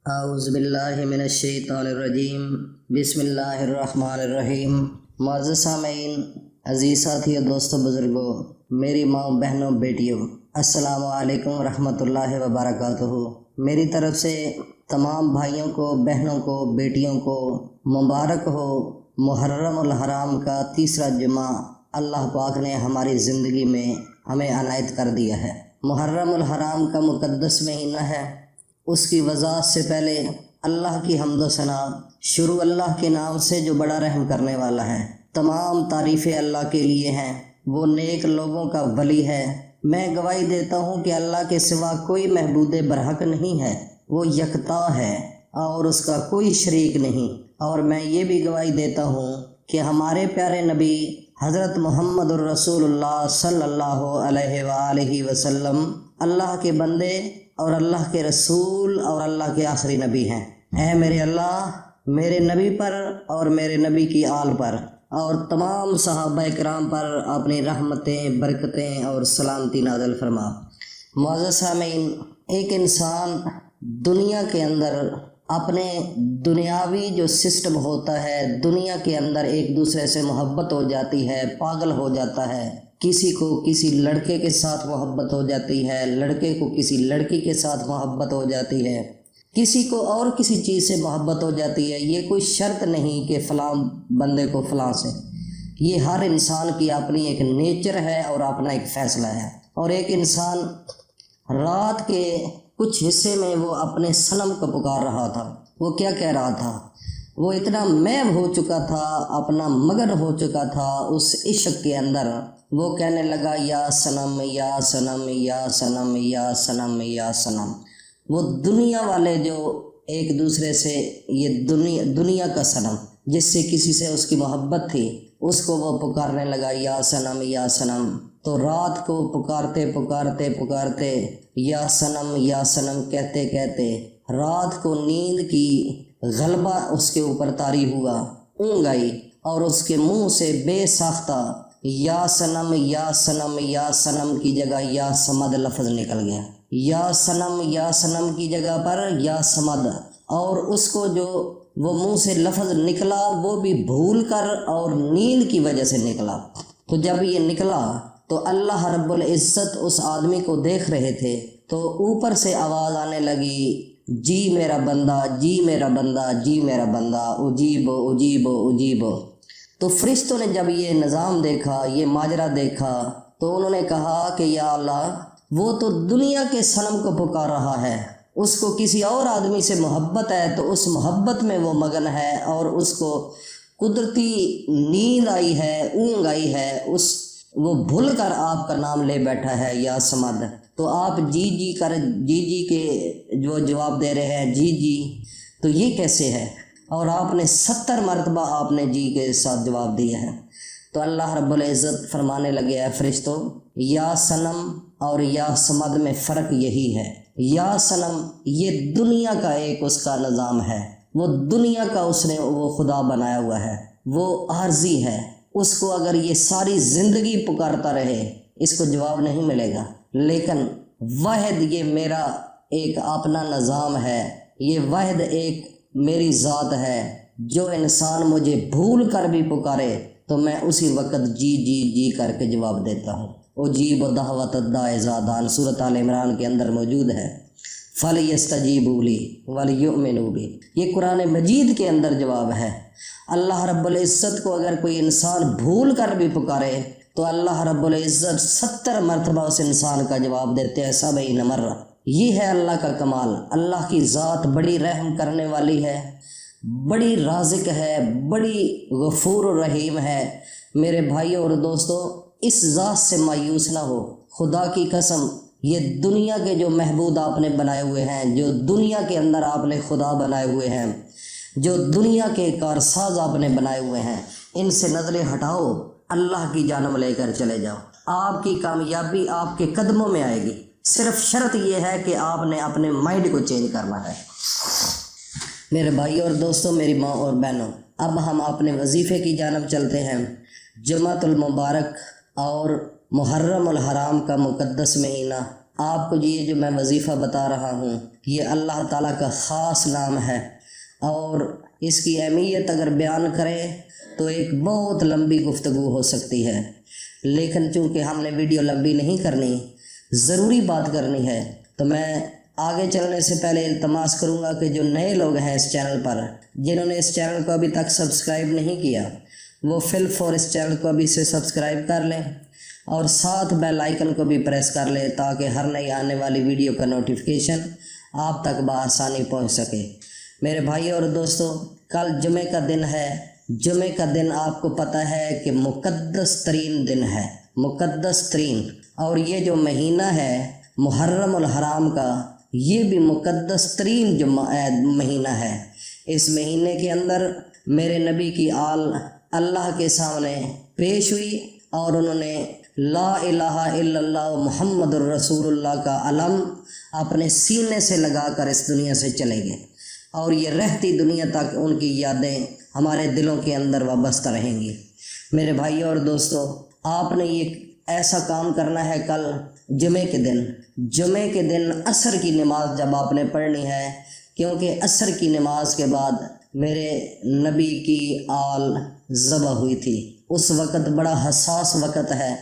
اعوذ باللہ من الشیطان الرجیم، بسم اللہ الرحمن الرحیم۔ معزز سامعین، عزیز ساتھیوں، دوستوں، بزرگوں، میری ماں، بہنوں، بیٹیوں، السلام علیکم ورحمۃ اللہ وبرکاتہ۔ میری طرف سے تمام بھائیوں کو، بہنوں کو، بیٹیوں کو مبارک ہو محرم الحرام کا تیسرا جمعہ اللہ پاک نے ہماری زندگی میں ہمیں عنایت کر دیا ہے۔ محرم الحرام کا مقدس مہینہ ہے۔ اس کی وضاحت سے پہلے اللہ کی حمد و ثنا، شروع اللہ کے نام سے جو بڑا رحم کرنے والا ہے۔ تمام تعریفیں اللہ کے لیے ہیں، وہ نیک لوگوں کا ولی ہے۔ میں گواہی دیتا ہوں کہ اللہ کے سوا کوئی معبود برحق نہیں ہے، وہ یکتا ہے اور اس کا کوئی شریک نہیں۔ اور میں یہ بھی گواہی دیتا ہوں کہ ہمارے پیارے نبی حضرت محمد الرسول اللہ صلی اللہ علیہ وآلہ وسلم اللہ کے بندے اور اللہ کے رسول اور اللہ کے آخری نبی ہیں۔ اے میرے اللہ، میرے نبی پر اور میرے نبی کی آل پر اور تمام صحابہ کرام پر اپنی رحمتیں، برکتیں اور سلامتی نازل فرما۔ معزز سامعین، ایک انسان دنیا کے اندر اپنے دنیاوی جو سسٹم ہوتا ہے، دنیا کے اندر ایک دوسرے سے محبت ہو جاتی ہے، پاگل ہو جاتا ہے۔ کسی کو کسی لڑکے کے ساتھ محبت ہو جاتی ہے، لڑکے کو کسی لڑکی کے ساتھ محبت ہو جاتی ہے، کسی کو اور کسی چیز سے محبت ہو جاتی ہے۔ یہ کوئی شرط نہیں کہ فلاں بندے کو فلاں سے، یہ ہر انسان کی اپنی ایک نیچر ہے اور اپنا ایک فیصلہ ہے۔ اور ایک انسان رات کے کچھ حصے میں وہ اپنے صنم کو پکار رہا تھا۔ وہ کیا کہہ رہا تھا؟ وہ اتنا محو ہو چکا تھا، اپنا مگن ہو چکا تھا اس عشق کے اندر۔ وہ کہنے لگا یا صنم یا صنم یا صنم یا صنم یا صنم۔ وہ دنیا والے جو ایک دوسرے سے، یہ دنیا کا صنم جس سے کسی سے اس کی محبت تھی، اس کو وہ پکارنے لگا یا صنم یا صنم۔ تو رات کو پکارتے پکارتے پکارتے یا صنم کہتے کہتے رات کو نیند کی غلبہ اس کے اوپر طاری ہوا، اونگ آئی اور اس کے منہ سے بے ساختہ یا صنم یا صنم یا صنم کی جگہ یا صمد لفظ نکل گیا۔ یا صنم کی جگہ پر یا صمد، اور اس کو جو وہ منہ سے لفظ نکلا وہ بھی بھول کر اور نیند کی وجہ سے نکلا۔ تو جب یہ نکلا تو اللہ رب العزت اس آدمی کو دیکھ رہے تھے، تو اوپر سے آواز آنے لگی، جی میرا بندہ، جی میرا بندہ، جی میرا بندہ، اجیب اجیب اجیب۔ تو فرشتوں نے جب یہ نظام دیکھا، یہ ماجرا دیکھا، تو انہوں نے کہا کہ یا اللہ، وہ تو دنیا کے صنم کو پکار رہا ہے، اس کو کسی اور آدمی سے محبت ہے تو اس محبت میں وہ مگن ہے، اور اس کو قدرتی نیند آئی ہے، اونگ آئی ہے، وہ بھول کر آپ کا نام لے بیٹھا ہے یا سمد۔ تو آپ جی جی کے جو جواب دے رہے ہیں، جی جی، تو یہ کیسے ہے؟ اور آپ نے 70 مرتبہ آپ نے جی کے ساتھ جواب دیا ہے۔ تو اللہ رب العزت فرمانے لگے، اے فرشتوں، یا صنم اور یا صمد میں فرق یہی ہے۔ یا صنم یہ دنیا کا ایک اس کا نظام ہے، وہ دنیا کا اس نے وہ خدا بنایا ہوا ہے، وہ عارضی ہے۔ اس کو اگر یہ ساری زندگی پکارتا رہے اس کو جواب نہیں ملے گا۔ لیکن واحد یہ میرا ایک اپنا نظام ہے، یہ واحد ایک میری ذات ہے، جو انسان مجھے بھول کر بھی پکارے تو میں اسی وقت جی جی جی کر کے جواب دیتا ہوں۔ اجیب دعوت الداع اذا دعان، سورۃ آل عمران کے اندر موجود ہے۔ فَلْيَسْتَجِيبُوا لِي وَلْيُؤْمِنُوا بِي، یہ قرآن مجید کے اندر جواب ہے۔ اللہ رب العزت کو اگر کوئی انسان بھول کر بھی پکارے تو اللہ رب العزت 70 مرتبہ اس انسان کا جواب دیتے ہیں، 70 مرہ۔ یہ ہے اللہ کا کمال۔ اللہ کی ذات بڑی رحم کرنے والی ہے، بڑی رازق ہے، بڑی غفور و رحیم ہے۔ میرے بھائیوں اور دوستوں، اس ذات سے مایوس نہ ہو۔ خدا کی قسم، یہ دنیا کے جو محبوب آپ نے بنائے ہوئے ہیں، جو دنیا کے اندر آپ نے خدا بنائے ہوئے ہیں، جو دنیا کے کارساز آپ نے بنائے ہوئے ہیں، ان سے نظریں ہٹاؤ، اللہ کی جانب لے کر چلے جاؤ۔ آپ کی کامیابی آپ کے قدموں میں آئے گی۔ صرف شرط یہ ہے کہ آپ نے اپنے مائنڈ کو چینج کرنا ہے۔ میرے بھائی اور دوستوں، میری ماں اور بہنوں، اب ہم اپنے وظیفے کی جانب چلتے ہیں۔ جمعۃ المبارک اور محرم الحرام کا مقدس مہینہ آپ کو یہ جو میں وظیفہ بتا رہا ہوں یہ اللہ تعالیٰ کا خاص نام ہے، اور اس کی اہمیت اگر بیان کریں تو ایک بہت لمبی گفتگو ہو سکتی ہے، لیکن چونکہ ہم نے ویڈیو لمبی نہیں کرنی، ضروری بات کرنی ہے، تو میں آگے چلنے سے پہلے التماس کروں گا کہ جو نئے لوگ ہیں اس چینل پر، جنہوں نے اس چینل کو ابھی تک سبسکرائب نہیں کیا، وہ فی الفور اس چینل کو ابھی سے سبسکرائب کر لیں اور ساتھ بیل آئیکن کو بھی پریس کر لیں تاکہ ہر نئی آنے والی ویڈیو کا نوٹیفیکیشن آپ تک بآسانی پہنچ سکے۔ میرے بھائیوں اور دوستو، کل جمعہ کا دن ہے۔ جمعہ کا دن آپ کو پتہ ہے کہ مقدس ترین دن ہے، مقدس ترین، اور یہ جو مہینہ ہے محرم الحرام کا، یہ بھی مقدس ترین مہینہ ہے۔ اس مہینے کے اندر میرے نبی کی آل اللہ کے سامنے پیش ہوئی اور انہوں نے لا الہ الا اللہ محمد الرسول اللہ کا علم اپنے سینے سے لگا کر اس دنیا سے چلے گئے، اور یہ رہتی دنیا تک ان کی یادیں ہمارے دلوں کے اندر وابستہ رہیں گی۔ میرے بھائیوں اور دوستو، آپ نے یہ ایسا کام کرنا ہے کل جمعے کے دن عصر کی نماز جب آپ نے پڑھنی ہے، کیونکہ عصر کی نماز کے بعد میرے نبی کی آل ذبح ہوئی تھی۔ اس وقت بڑا حساس وقت ہے،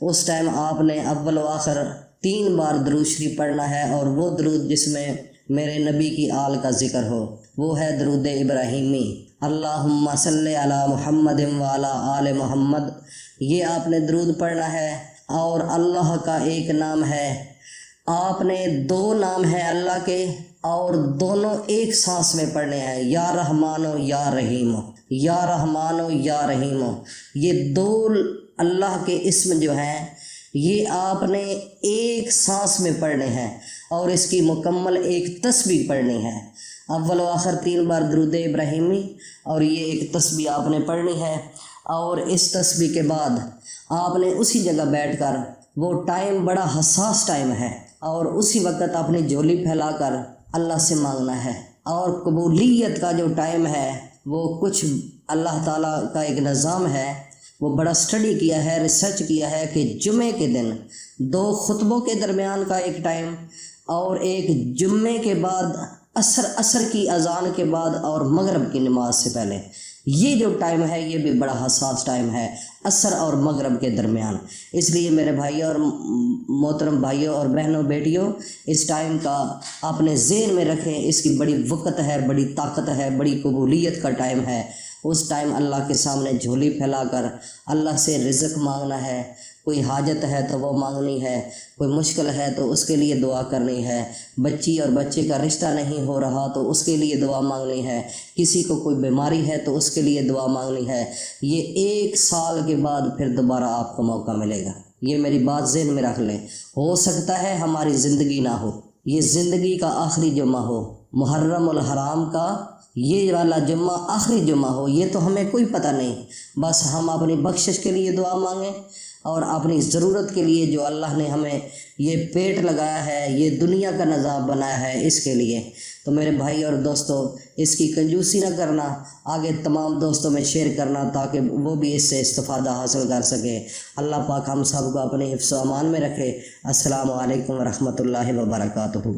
اس ٹائم آپ نے اول و آخر 3 بار درود شریف پڑھنا ہے، اور وہ درود جس میں میرے نبی کی آل کا ذکر ہو وہ ہے درود ابراہیمی، اللہم صلی علی محمد وعلی آل محمد۔ یہ آپ نے درود پڑھنا ہے، اور اللہ کا ایک نام ہے، آپ نے 2 نام ہیں اللہ کے، اور دونوں ایک سانس میں پڑھنے ہیں، یا رحمان و یا رحیم، یا رحمان و یا رحیم۔ یہ 2 اللہ کے اسم جو ہیں یہ آپ نے ایک سانس میں پڑھنے ہیں، اور اس کی مکمل ایک تسبیح پڑھنی ہے۔ اول و آخر 3 بار درود ابراہیمی، اور یہ ایک تسبیح آپ نے پڑھنی ہے، اور اس تسبیح کے بعد آپ نے اسی جگہ بیٹھ کر، وہ ٹائم بڑا حساس ٹائم ہے، اور اسی وقت اپنی جھولی پھیلا کر اللہ سے مانگنا ہے۔ اور قبولیت کا جو ٹائم ہے وہ کچھ اللہ تعالیٰ کا ایک نظام ہے، وہ بڑا اسٹڈی کیا ہے، ریسرچ کیا ہے کہ جمعے کے دن 2 خطبوں کے درمیان کا ایک ٹائم، اور ایک جمعے کے بعد عصر کی اذان کے بعد اور مغرب کی نماز سے پہلے، یہ جو ٹائم ہے یہ بھی بڑا حساس ٹائم ہے، عصر اور مغرب کے درمیان۔ اس لیے میرے بھائیوں اور محترم بھائیوں اور بہنوں بیٹیوں، اس ٹائم کا اپنے ذہن میں رکھیں، اس کی بڑی وقت ہے، بڑی طاقت ہے، بڑی قبولیت کا ٹائم ہے۔ اس ٹائم اللہ کے سامنے جھولی پھیلا کر اللہ سے رزق مانگنا ہے، کوئی حاجت ہے تو وہ مانگنی ہے، کوئی مشکل ہے تو اس کے لیے دعا کرنی ہے، بچی اور بچے کا رشتہ نہیں ہو رہا تو اس کے لیے دعا مانگنی ہے، کسی کو کوئی بیماری ہے تو اس کے لیے دعا مانگنی ہے۔ یہ 1 سال کے بعد پھر دوبارہ آپ کو موقع ملے گا، یہ میری بات ذہن میں رکھ لیں۔ ہو سکتا ہے ہماری زندگی نہ ہو، یہ زندگی کا آخری جمعہ ہو، محرم الحرام کا یہ والا جمعہ آخری جمعہ ہو، یہ تو ہمیں کوئی پتہ نہیں، بس ہم اپنی بخشش کے لیے دعا مانگیں، اور اپنی ضرورت کے لیے جو اللہ نے ہمیں یہ پیٹ لگایا ہے، یہ دنیا کا نظام بنایا ہے، اس کے لیے۔ تو میرے بھائی اور دوستو، اس کی کنجوسی نہ کرنا، آگے تمام دوستوں میں شیئر کرنا تاکہ وہ بھی اس سے استفادہ حاصل کر سکیں۔ اللہ پاک ہم سب کو اپنے حفظ و امان میں رکھے۔ السلام علیکم ورحمۃ اللہ وبرکاتہ۔